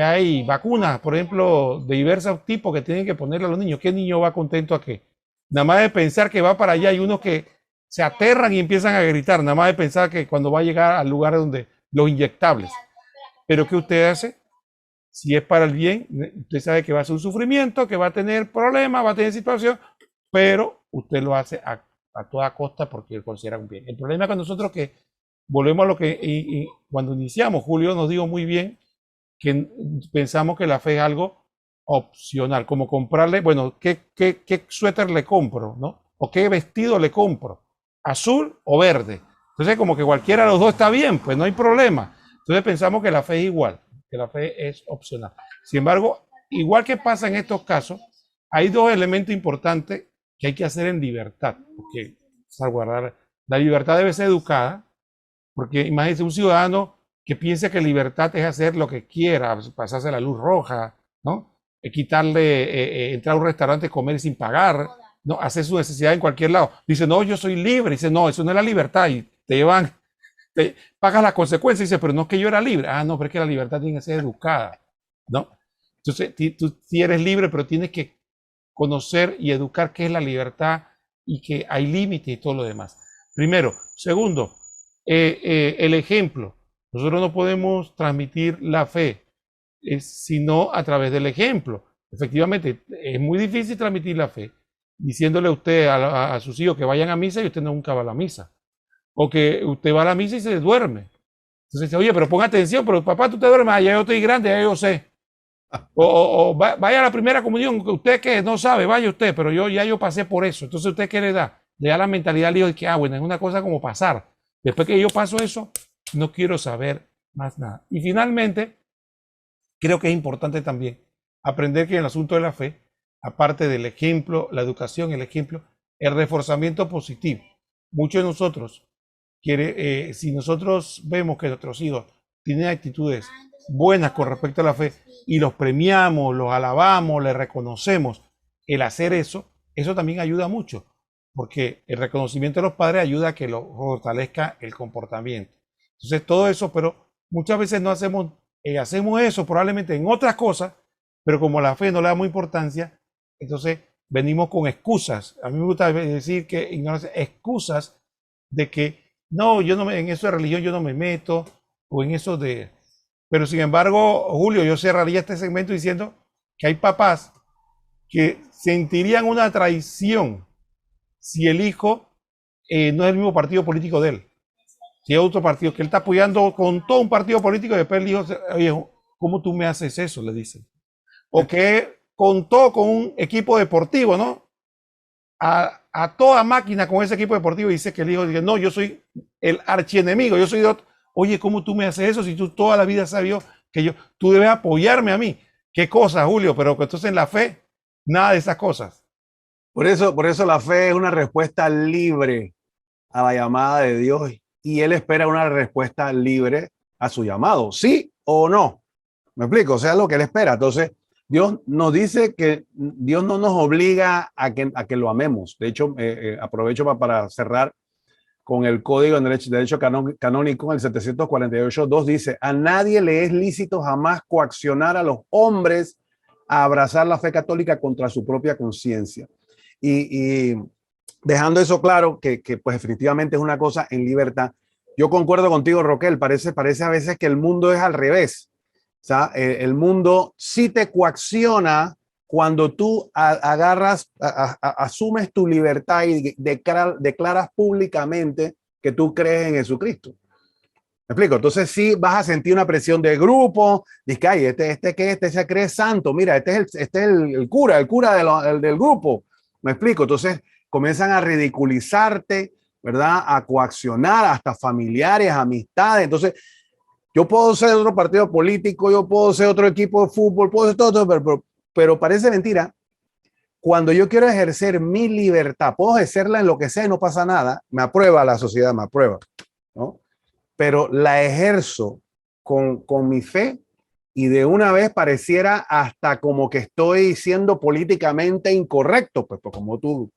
Speaker 1: hay vacunas, por ejemplo, de diversos tipos que tienen que ponerle a los niños, ¿qué niño va contento a qué? Nada más de pensar que va para allá, hay unos que se aterran y empiezan a gritar, nada más de pensar que cuando va a llegar al lugar donde los inyectables. Pero ¿qué usted hace? Si es para el bien, usted sabe que va a ser un sufrimiento, que va a tener problemas, va a tener situación, pero usted lo hace a toda costa porque él considera un bien. El problema con nosotros que volvemos a lo que cuando iniciamos, Julio nos dijo muy bien que pensamos que la fe es algo opcional, como comprarle, bueno, ¿qué suéter le compro, ¿no? O qué vestido le compro, azul o verde. Entonces, como que cualquiera de los dos está bien, pues no hay problema. Entonces pensamos que la fe es igual, que la fe es opcional. Sin embargo, igual que pasa en estos casos, hay dos elementos importantes que hay que hacer en libertad, porque salvaguardar la libertad debe ser educada, porque imagínense un ciudadano que piensa que libertad es hacer lo que quiera, pasarse la luz roja, ¿no? Quitarle, entrar a un restaurante, comer sin pagar, ¿no? Hacer su necesidad en cualquier lado. Dice, no, yo soy libre. Dice, no, eso no es la libertad. Y te llevan, te pagas las consecuencias. Dice, pero no es que yo era libre. Ah, no, pero es que la libertad tiene que ser educada, ¿no? Entonces, tú sí eres libre, pero tienes que conocer y educar qué es la libertad y que hay límites y todo lo demás. Primero. Segundo, el ejemplo. Nosotros no podemos transmitir la fe sino a través del ejemplo. Efectivamente, es muy difícil transmitir la fe diciéndole a usted, a sus hijos que vayan a misa y usted nunca va a la misa. O que usted va a la misa y se duerme. Entonces dice, oye, pero ponga atención, pero papá, tú te duermes, allá yo estoy grande, ya yo sé. Vaya a la primera comunión, usted que no sabe, vaya usted, pero yo pasé por eso. Entonces, ¿usted qué le da? Le da la mentalidad al hijo de que, bueno, es una cosa como pasar. Después que yo paso eso, no quiero saber más nada. Y finalmente, creo que es importante también aprender que en el asunto de la fe, aparte del ejemplo, la educación, el ejemplo, el reforzamiento positivo. Muchos de nosotros si nosotros vemos que nuestros hijos tienen actitudes buenas con respecto a la fe y los premiamos, los alabamos, les reconocemos, el hacer eso, eso también ayuda mucho, porque el reconocimiento de los padres ayuda a que lo fortalezca el comportamiento. Entonces todo eso, pero muchas veces no hacemos eso probablemente en otras cosas, pero como la fe no le damos importancia, entonces venimos con excusas. A mí me gusta decir que ignorancia, excusas de que no, en eso de religión yo no me meto, o en eso de... Pero sin embargo, Julio, yo cerraría este segmento diciendo que hay papás que sentirían una traición si el hijo no es el mismo partido político de él. Si es otro partido, que él está apoyando con todo un partido político y después el hijo, oye, ¿cómo tú me haces eso? Le dicen. O que contó con un equipo deportivo, ¿no? A toda máquina con ese equipo deportivo y dice que el hijo dice, no, yo soy el archienemigo, yo soy de otro. Oye, ¿cómo tú me haces eso si tú toda la vida sabías que tú debes apoyarme a mí? ¿Qué cosa, Julio? Pero que entonces en la fe, nada de esas cosas.
Speaker 2: Por eso la fe es una respuesta libre a la llamada de Dios y él espera una respuesta libre a su llamado, sí o no. ¿Me explico? O sea, lo que él espera. Entonces, Dios nos dice que Dios no nos obliga a que lo amemos. De hecho, aprovecho para cerrar con el Código de Derecho Canónico, el 748.2 dice, a nadie le es lícito jamás coaccionar a los hombres a abrazar la fe católica contra su propia conciencia. Y dejando eso claro, que pues efectivamente es una cosa en libertad. Yo concuerdo contigo, Roquel, parece a veces que el mundo es al revés. O sea, el mundo sí te coacciona cuando tú asumes tu libertad y declaras públicamente que tú crees en Jesucristo. ¿Me explico? Entonces sí vas a sentir una presión de grupo. Dice, ay, este se cree santo. Mira, este es el cura del grupo. ¿Me explico? Entonces comienzan a ridiculizarte, ¿verdad? A coaccionar hasta familiares, amistades. Entonces, yo puedo ser otro partido político, yo puedo ser otro equipo de fútbol, puedo ser todo, pero parece mentira. Cuando yo quiero ejercer mi libertad, puedo ejercerla en lo que sea y no pasa nada, me aprueba la sociedad, me aprueba, ¿no? Pero la ejerzo con mi fe y de una vez pareciera hasta como que estoy siendo políticamente incorrecto. Pues ¿cómo tú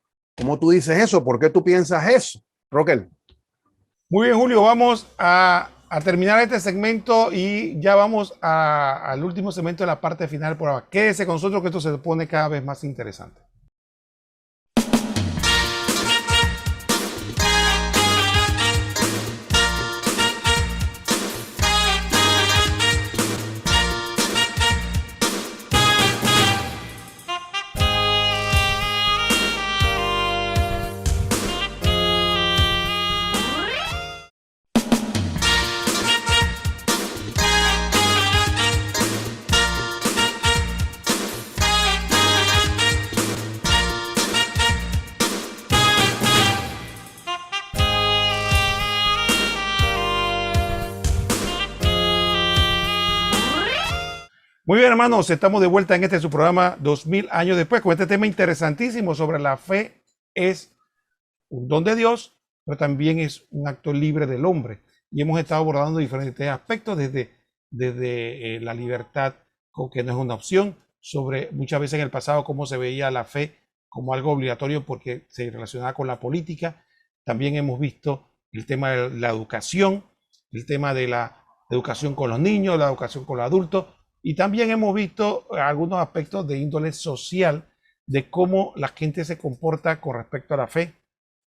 Speaker 2: dices eso? ¿Por qué tú piensas eso, Roquel?
Speaker 1: Muy bien, Julio, vamos a terminar este segmento y ya vamos al último segmento de la parte final del programa. Quédese con nosotros que esto se pone cada vez más interesante. Muy bien, hermanos, estamos de vuelta en su programa 2000 años después con este tema interesantísimo sobre la fe. Es un don de Dios, pero también es un acto libre del hombre. Y hemos estado abordando diferentes aspectos desde la libertad, que no es una opción, sobre muchas veces en el pasado cómo se veía la fe como algo obligatorio porque se relacionaba con la política. También hemos visto el tema de la educación, el tema de la educación con los niños, la educación con los adultos. Y también hemos visto algunos aspectos de índole social, de cómo la gente se comporta con respecto a la fe,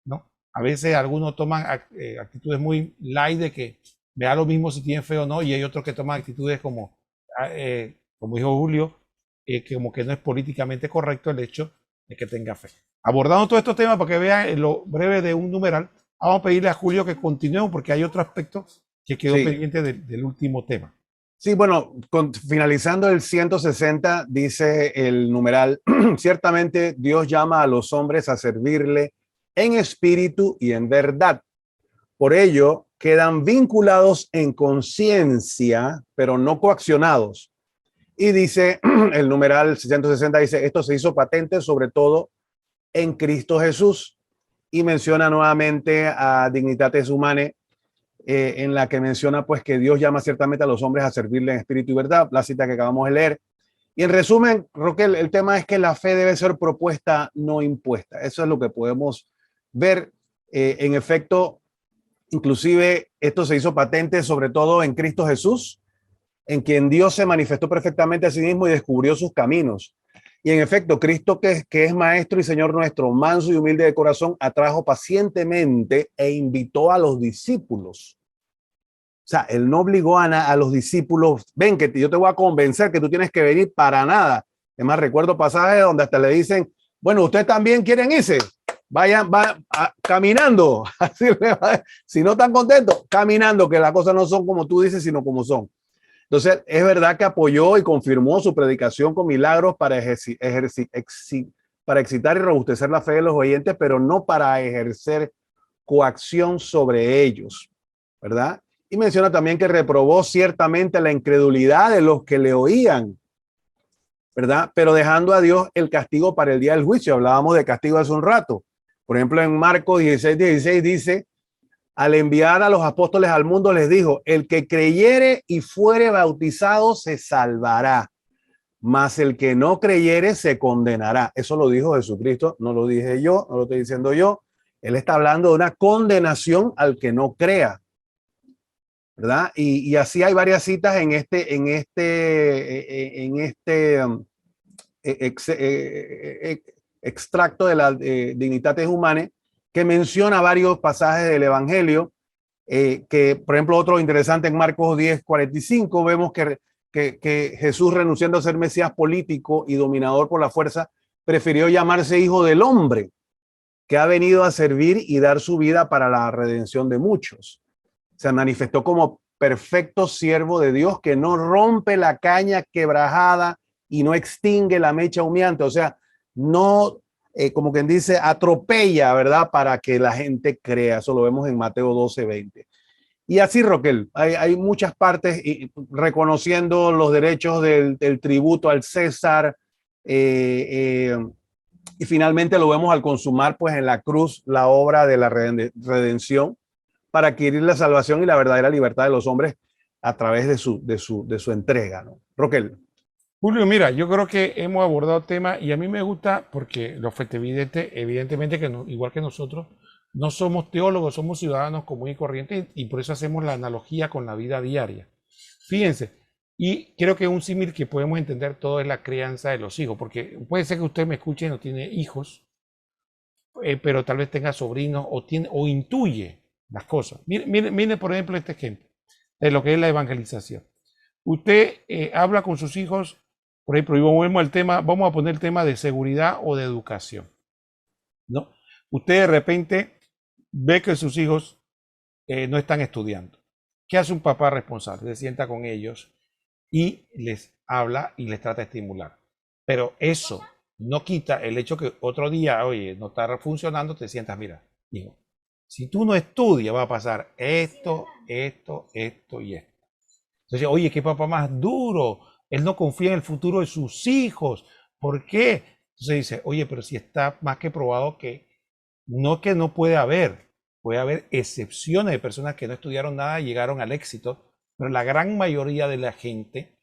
Speaker 1: ¿no? A veces algunos toman actitudes muy light de que me da lo mismo si tienen fe o no, y hay otros que toman actitudes como dijo Julio, como que no es políticamente correcto el hecho de que tenga fe. Abordando todos estos temas para que vean lo breve de un numeral, vamos a pedirle a Julio que continuemos porque hay otro aspecto que quedó pendiente del último tema.
Speaker 2: Sí, bueno, finalizando el 160, dice el numeral, ciertamente Dios llama a los hombres a servirle en espíritu y en verdad. Por ello, quedan vinculados en conciencia, pero no coaccionados. Y dice el numeral 160, dice, esto se hizo patente sobre todo en Cristo Jesús. Y menciona nuevamente a Dignitates Humanae, en la que menciona pues que Dios llama ciertamente a los hombres a servirle en espíritu y verdad, la cita que acabamos de leer. Y en resumen, Roquel, el tema es que la fe debe ser propuesta, no impuesta. Eso es lo que podemos ver. En efecto, inclusive esto se hizo patente sobre todo en Cristo Jesús, en quien Dios se manifestó perfectamente a sí mismo y descubrió sus caminos. Y en efecto, Cristo, que es Maestro y Señor nuestro, manso y humilde de corazón, atrajo pacientemente e invitó a los discípulos. O sea, él no obligó a los discípulos, ven que yo te voy a convencer que tú tienes que venir para nada. Es más, recuerdo pasajes donde hasta le dicen, bueno, ustedes también quieren irse, vayan caminando. Así, si no están contentos, caminando, que las cosas no son como tú dices, sino como son. Entonces, es verdad que apoyó y confirmó su predicación con milagros para para excitar y robustecer la fe de los oyentes, pero no para ejercer coacción sobre ellos, ¿verdad? Y menciona también que reprobó ciertamente la incredulidad de los que le oían, ¿verdad? Pero dejando a Dios el castigo para el día del juicio. Hablábamos de castigo hace un rato. Por ejemplo, en Marcos 16:16 dice, al enviar a los apóstoles al mundo les dijo, el que creyere y fuere bautizado se salvará, mas el que no creyere se condenará. Eso lo dijo Jesucristo, no lo dije yo, no lo estoy diciendo yo. Él está hablando de una condenación al que no crea, ¿verdad? Y así hay varias citas en este extracto de la Dignitates Humanae que menciona varios pasajes del Evangelio, que por ejemplo otro interesante en Marcos 10:45 vemos que Jesús, renunciando a ser Mesías político y dominador por la fuerza, prefirió llamarse Hijo del Hombre, que ha venido a servir y dar su vida para la redención de muchos. Se manifestó como perfecto siervo de Dios que no rompe la caña quebrajada y no extingue la mecha humeante. O sea, no, como quien dice, atropella, ¿verdad? Para que la gente crea. Eso lo vemos en Mateo 12:20. Y así, Roquel, hay muchas partes y reconociendo los derechos del tributo al César. Y finalmente lo vemos al consumar, pues en la cruz, la obra de la redención para adquirir la salvación y la verdadera libertad de los hombres a través de su entrega, ¿no? Roquel.
Speaker 1: Julio, mira, yo creo que hemos abordado temas y a mí me gusta porque lo fue evidente, evidentemente que igual que nosotros, no somos teólogos, somos ciudadanos comunes y corrientes y por eso hacemos la analogía con la vida diaria. Fíjense, y creo que un símil que podemos entender todo es la crianza de los hijos, porque puede ser que usted me escuche y no tiene hijos, pero tal vez tenga sobrinos o intuye las cosas. Mire, por ejemplo, este ejemplo de lo que es la evangelización. Usted habla con sus hijos, por ejemplo, y vamos a poner el tema de seguridad o de educación, ¿no? Usted de repente ve que sus hijos no están estudiando. ¿Qué hace un papá responsable? Se sienta con ellos y les habla y les trata de estimular. Pero eso no quita el hecho que otro día, oye, no está funcionando, te sientas, mira, hijo, si tú no estudias va a pasar esto, esto, esto y esto. Entonces, oye, qué papá más duro, él no confía en el futuro de sus hijos, ¿por qué? Entonces dice, oye, pero si está más que probado que no puede haber excepciones de personas que no estudiaron nada y llegaron al éxito, pero la gran mayoría de la gente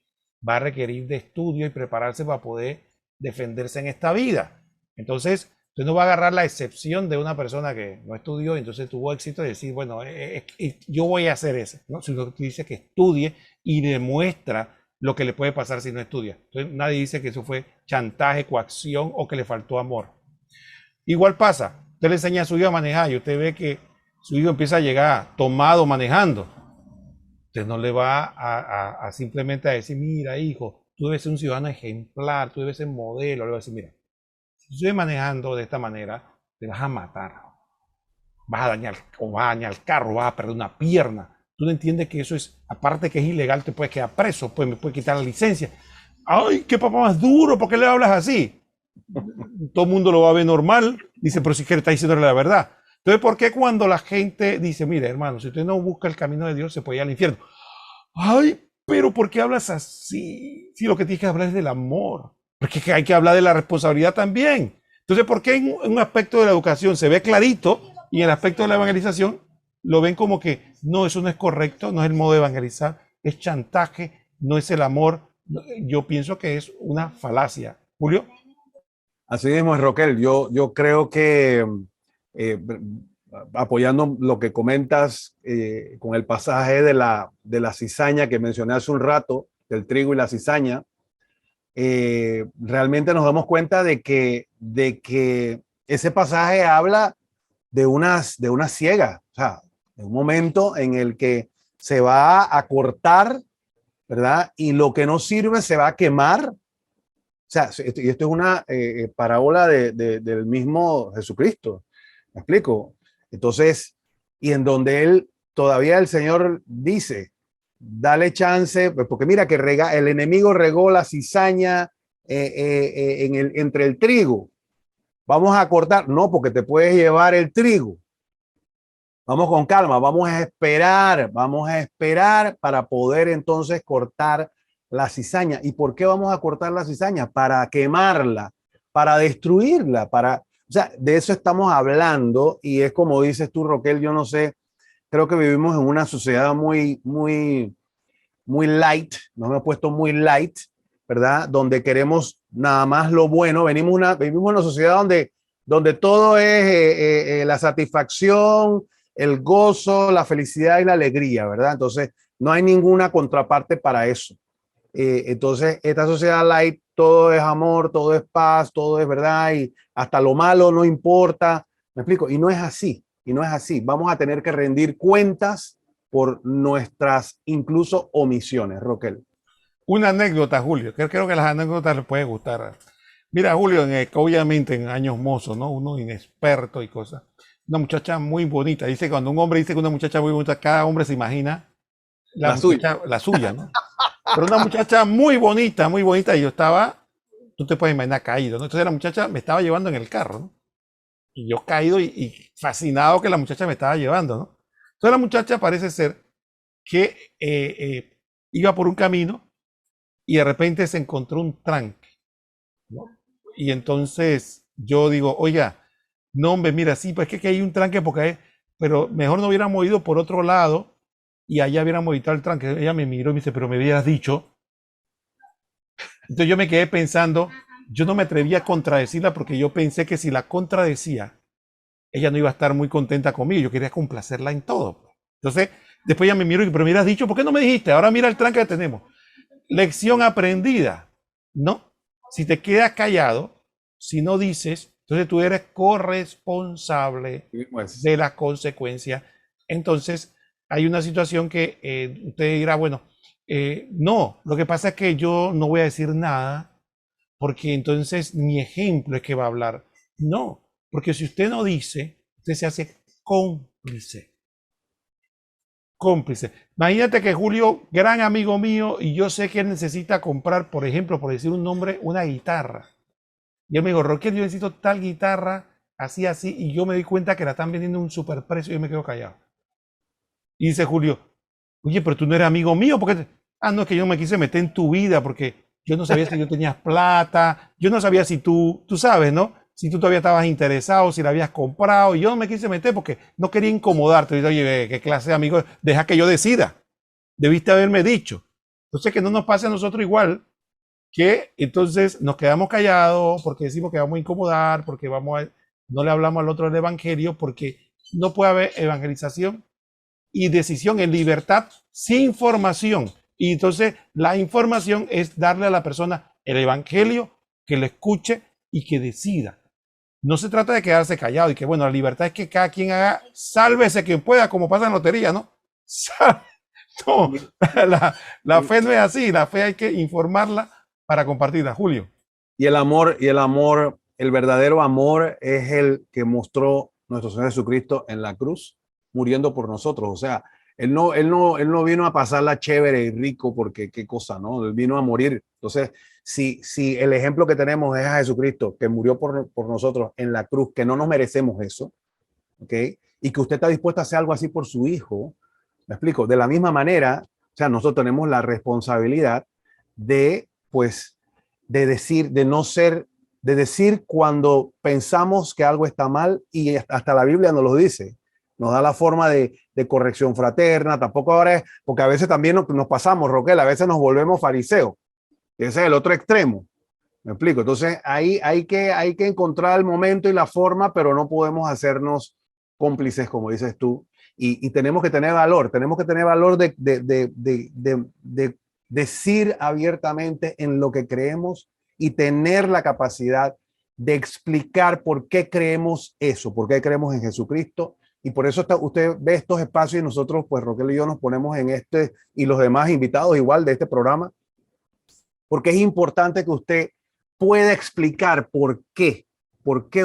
Speaker 1: va a requerir de estudio y prepararse para poder defenderse en esta vida. Entonces, usted no va a agarrar la excepción de una persona que no estudió y entonces tuvo éxito y decir, bueno, yo voy a hacer eso, ¿no? Sino que dice que estudie y demuestra lo que le puede pasar si no estudia. Entonces, nadie dice que eso fue chantaje, coacción o que le faltó amor. Igual pasa, usted le enseña a su hijo a manejar y usted ve que su hijo empieza a llegar tomado manejando. Usted no le va a simplemente a decir, mira, hijo, tú debes ser un ciudadano ejemplar, tú debes ser modelo. Le va a decir, mira, si tú sigues manejando de esta manera, te vas a matar. Vas a dañar el carro, vas a perder una pierna. tú no entiendes que eso es, aparte que es ilegal, te puedes quedar preso, pues me puede quitar la licencia. Ay, qué papá más duro, ¿por qué le hablas así? Todo el mundo lo va a ver normal, dice, pero si que está diciéndole la verdad. Entonces, ¿por qué cuando la gente dice, mire, hermano, si usted no busca el camino de Dios, se puede ir al infierno? Ay, pero ¿por qué hablas así? Si lo que tienes que hablar es del amor, porque hay que hablar de la responsabilidad también. Entonces, ¿por qué en un aspecto de la educación se ve clarito y en el aspecto de la evangelización lo ven como que no, eso no es correcto, no es el modo de evangelizar, es chantaje, no es el amor? Yo pienso que es una falacia. Julio.
Speaker 2: Así mismo es, Roquel. Yo creo que eh, apoyando lo que comentas con el pasaje de la cizaña que mencioné hace un rato, del trigo y la cizaña, realmente nos damos cuenta de que ese pasaje habla de una ciega, o sea, de un momento en el que se va a cortar, ¿verdad? Y lo que no sirve se va a quemar. O sea, y esto es una parábola del mismo Jesucristo. ¿Me explico? Entonces, y en donde él, todavía el Señor dice, dale chance, pues porque mira que el enemigo regó la cizaña entre el trigo. Vamos a cortar, no, porque te puedes llevar el trigo. Vamos con calma, vamos a esperar para poder entonces cortar la cizaña. ¿Y por qué vamos a cortar la cizaña? Para quemarla, para destruirla, o sea, de eso estamos hablando y es como dices tú, Roquel, yo no sé, creo que vivimos en una sociedad muy light, nos hemos puesto muy light, ¿verdad? Donde queremos nada más lo bueno, vivimos en una sociedad donde todo es la satisfacción, el gozo, la felicidad y la alegría, ¿verdad? Entonces, no hay ninguna contraparte para eso. Entonces, esta sociedad light, todo es amor, todo es paz, todo es verdad y hasta lo malo no importa. ¿Me explico? Y no es así, y no es así. Vamos a tener que rendir cuentas por nuestras incluso omisiones, Roquel.
Speaker 1: Una anécdota, Julio, que creo que las anécdotas les puede gustar. Mira, Julio, obviamente en años mozos, ¿no? Uno inexperto y cosas. Una muchacha muy bonita. Dice, cuando un hombre dice que una muchacha muy bonita, cada hombre se imagina
Speaker 2: La suya.
Speaker 1: la suya, ¿no? Pero una muchacha muy bonita, y yo estaba, tú te puedes imaginar, caído, ¿no? Entonces la muchacha me estaba llevando en el carro, ¿no? Y yo caído y fascinado que la muchacha me estaba llevando, ¿no? Entonces la muchacha parece ser que iba por un camino y de repente se encontró un tranque, ¿no? Y entonces yo digo, oiga, no hombre, mira, sí, pues es que hay un tranque porque hay, pero mejor no hubiéramos ido por otro lado y allá hubiéramos evitado el tranque. Ella me miró y me dice, pero me hubieras dicho. Entonces yo me quedé pensando, yo no me atreví a contradecirla porque yo pensé que si la contradecía, ella no iba a estar muy contenta conmigo. Yo quería complacerla en todo. Entonces, después ella me miró y pero me hubieras dicho, ¿por qué no me dijiste? Ahora mira el tranque que tenemos. Lección aprendida. No. Si te quedas callado, si no dices, entonces tú eres corresponsable de las consecuencias. Entonces, hay una situación que usted dirá, bueno, no, lo que pasa es que yo no voy a decir nada porque entonces mi ejemplo es que va a hablar. No, porque si usted no dice, usted se hace cómplice. Cómplice. Imagínate que Julio, gran amigo mío, y yo sé que él necesita comprar, por ejemplo, por decir un nombre, una guitarra. Y él me dijo, Roque, yo necesito tal guitarra, así, así, y yo me di cuenta que la están vendiendo a un superprecio y yo me quedo callado. Y dice Julio, oye, pero tú no eres amigo mío, porque no, es que yo me quise meter en tu vida porque yo no sabía si yo tenías plata, yo no sabía si tú sabes, ¿no? Si tú todavía estabas interesado, si la habías comprado, y yo no me quise meter porque no quería incomodarte. Y yo, oye, ¿qué clase de amigo? Deja que yo decida. Debiste haberme dicho. Entonces, que no nos pase a nosotros igual, que entonces nos quedamos callados porque decimos que vamos a incomodar, porque no le hablamos al otro del evangelio, porque no puede haber evangelización y decisión en libertad sin formación. Y entonces la información es darle a la persona el evangelio, que lo escuche y que decida. No se trata de quedarse callado y que, bueno, la libertad es que cada quien haga, sálvese quien pueda, como pasa en lotería, ¿no? No, la fe no es así, la fe hay que informarla para compartirla. Julio.
Speaker 2: Y el amor, el verdadero amor es el que mostró nuestro Señor Jesucristo en la cruz, muriendo por nosotros. O sea, Él no vino a pasarla chévere y rico porque qué cosa, ¿no? Él vino a morir. Entonces, si el ejemplo que tenemos es a Jesucristo, que murió por nosotros en la cruz, que no nos merecemos eso, ¿ok? Y que usted está dispuesto a hacer algo así por su hijo, ¿me explico? De la misma manera, o sea, nosotros tenemos la responsabilidad de, pues, de decir, de no ser, de decir cuando pensamos que algo está mal, y hasta la Biblia nos lo dice, nos da la forma de corrección fraterna, tampoco ahora es, porque a veces también nos pasamos, Roquel, a veces nos volvemos fariseos, ese es el otro extremo, me explico. Entonces hay que encontrar el momento y la forma, pero no podemos hacernos cómplices, como dices tú, y tenemos que tener valor de decir abiertamente en lo que creemos y tener la capacidad de explicar por qué creemos eso, por qué creemos en Jesucristo. Y por eso usted ve estos espacios y nosotros, pues Roquel y yo nos ponemos en este y los demás invitados igual de este programa, porque es importante que usted pueda explicar por qué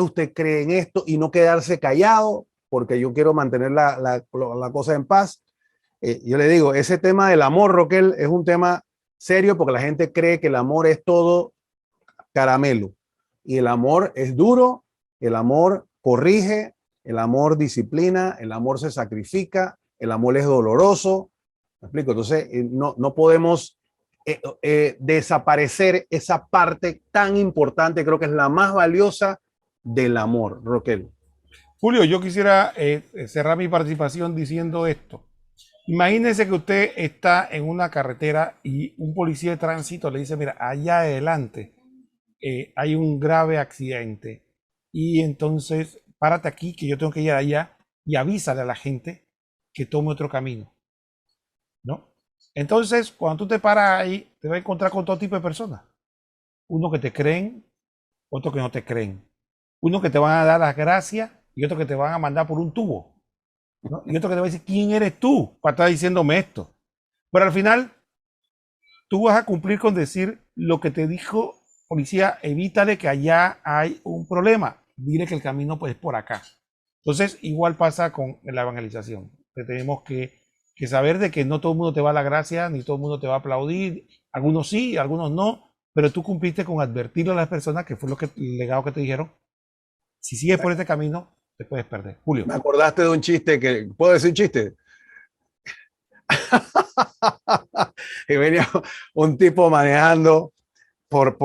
Speaker 2: usted cree en esto y no quedarse callado, porque yo quiero mantener la cosa en paz. Yo le digo, ese tema del amor, Roquel, es un tema serio porque la gente cree que el amor es todo caramelo y el amor es duro, el amor corrige, el amor disciplina, el amor se sacrifica, el amor es doloroso. ¿Me explico? Entonces, no podemos desaparecer esa parte tan importante, creo que es la más valiosa del amor, Roquel.
Speaker 1: Julio, yo quisiera cerrar mi participación diciendo esto. Imagínese que usted está en una carretera y un policía de tránsito le dice, mira, allá adelante hay un grave accidente y entonces párate aquí que yo tengo que ir allá y avísale a la gente que tome otro camino, ¿no? Entonces, cuando tú te paras ahí, te vas a encontrar con todo tipo de personas. Uno que te creen, otro que no te creen. Uno que te van a dar las gracias y otro que te van a mandar por un tubo, ¿no? Y otro que te va a decir, ¿quién eres tú para estar diciéndome esto? Pero al final, tú vas a cumplir con decir lo que te dijo policía, evítale que allá hay un problema. Dile que el camino pues, es por acá. Entonces, igual pasa con la evangelización. Que tenemos que saber de que no todo el mundo te va a dar la gracia, ni todo el mundo te va a aplaudir. Algunos sí, algunos no. Pero tú cumpliste con advertirle a las personas, que fue el legado que te dijeron. Si sigues por este camino, te puedes perder. Julio.
Speaker 2: Me acordaste de un chiste que, ¿puedo decir un chiste? Y venía un tipo manejando por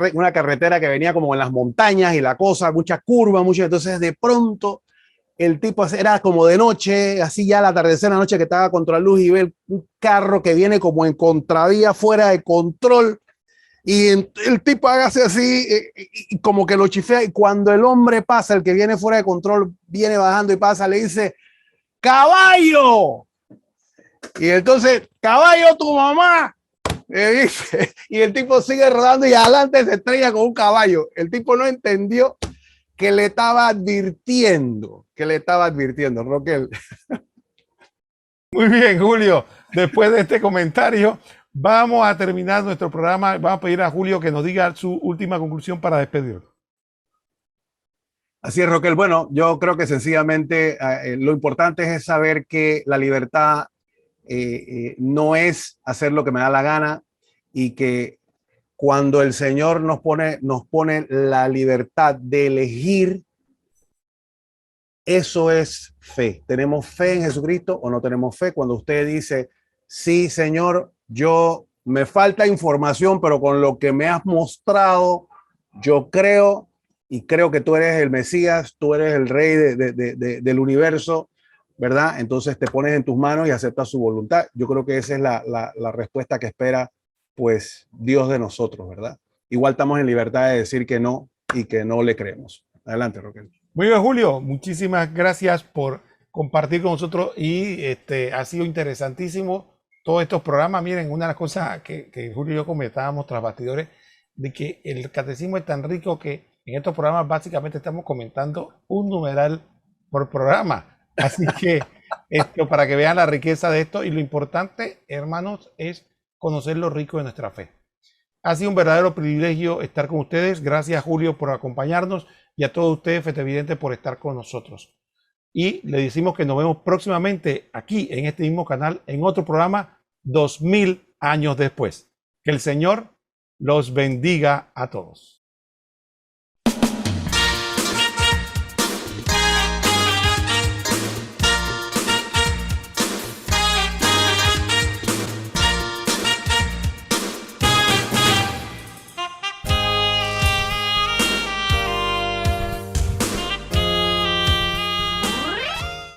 Speaker 2: una carretera que venía como en las montañas y la cosa, muchas curvas, entonces de pronto el tipo era como de noche, así ya al atardecer la noche que estaba contra la luz y ve un carro que viene como en contravía, fuera de control, y el tipo hágase así y como que lo chifea, y cuando el hombre pasa, el que viene fuera de control, viene bajando y pasa, le dice, ¡caballo! Y entonces, ¡caballo tu mamá! Dice, y el tipo sigue rodando y adelante se estrella con un caballo. El tipo no entendió que le estaba advirtiendo, Roquel.
Speaker 1: Muy bien, Julio. Después de este comentario, vamos a terminar nuestro programa. Vamos a pedir a Julio que nos diga su última conclusión para despedirlo.
Speaker 2: Así es, Roquel. Bueno, yo creo que sencillamente lo importante es saber que la libertad no es hacer lo que me da la gana, y que cuando el Señor nos pone la libertad de elegir, eso es fe. ¿Tenemos fe en Jesucristo o no tenemos fe? Cuando usted dice, sí, Señor, yo me falta información, pero con lo que me has mostrado, yo creo, y creo que tú eres el Mesías, tú eres el Rey del universo, ¿verdad? Entonces te pones en tus manos y aceptas su voluntad. Yo creo que esa es la respuesta que espera, pues, Dios de nosotros, ¿verdad? Igual estamos en libertad de decir que no y que no le creemos. Adelante, Roquel.
Speaker 1: Muy bien, Julio. Muchísimas gracias por compartir con nosotros y ha sido interesantísimo todos estos programas. Miren, una de las cosas que Julio y yo comentábamos tras bastidores, de que el catecismo es tan rico que en estos programas básicamente estamos comentando un numeral por programa. Así que para que vean la riqueza de esto, y lo importante, hermanos, es conocer lo rico de nuestra fe. Ha sido un verdadero privilegio estar con ustedes. Gracias, Julio, por acompañarnos, y a todos ustedes, Fe Televidentes, por estar con nosotros. y le decimos que nos vemos próximamente aquí en este mismo canal en otro programa 2000 años después. Que el Señor los bendiga a todos.